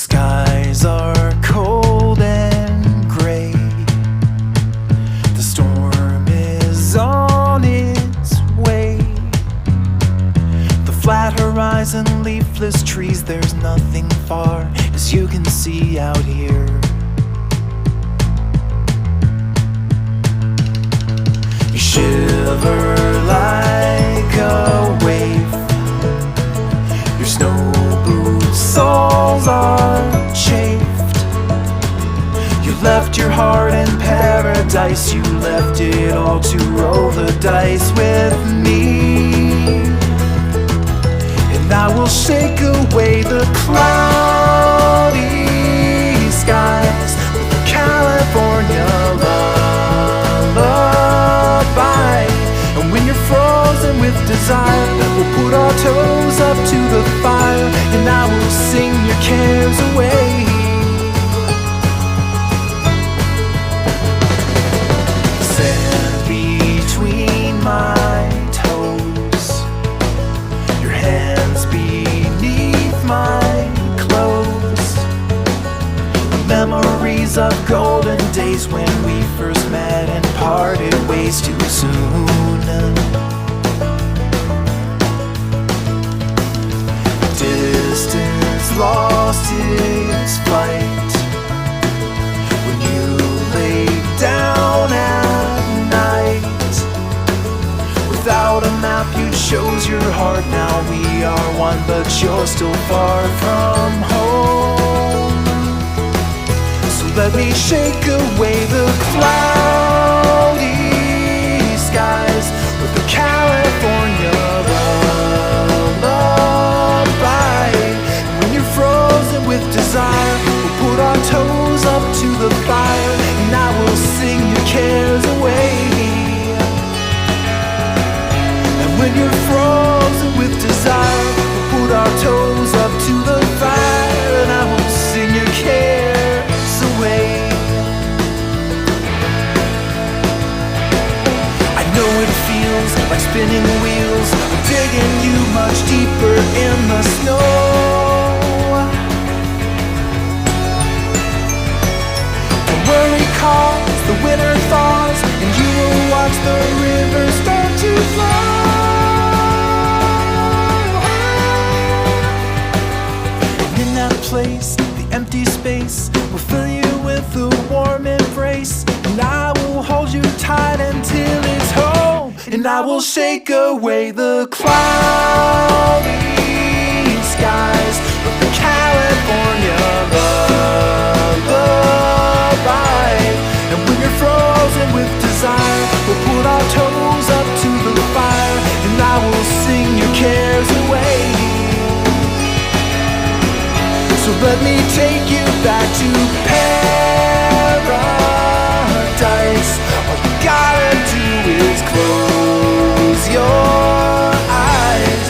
skies are cold and gray. The storm is on its way. The flat horizon, leafless trees, there's nothing far as you can see out here. You shiver like a wave. Your snow boots soles are chafed. You left your heart in paradise. You left it all to roll the dice with me. And I will shake away the cloudy skies with a California lullaby. And when you're frozen with desire, we'll put our toes up to the fire, and I will sing your cares away. Sand between my toes, your hands beneath my clothes. Memories of golden days when we first met and parted ways too soon. Distance lost its flight when you lay down at night. Without a map you chose your heart. Now we are one, but you're still far from home. So let me shake away the cloudy skies with the California lullaby. When you're frozen with desire, we'll put our toes up to the fire, and I will sing your cares away. And when you're frozen with desire, we'll put our toes up to the fire, and I will sing your cares away. I know it feels like spinning wheels, digging you much deeper in the snow. Don't worry, 'cause the winter thaws, and you will watch the river start to flow. And in that place, the empty space will fill you with a warm embrace, and I will hold you tight until it's home. And I will shake away the cloudy skies with the California lullaby. And when you're frozen with desire, we'll put our toes up to the fire, and I will sing your cares away. So let me take you back to Paris.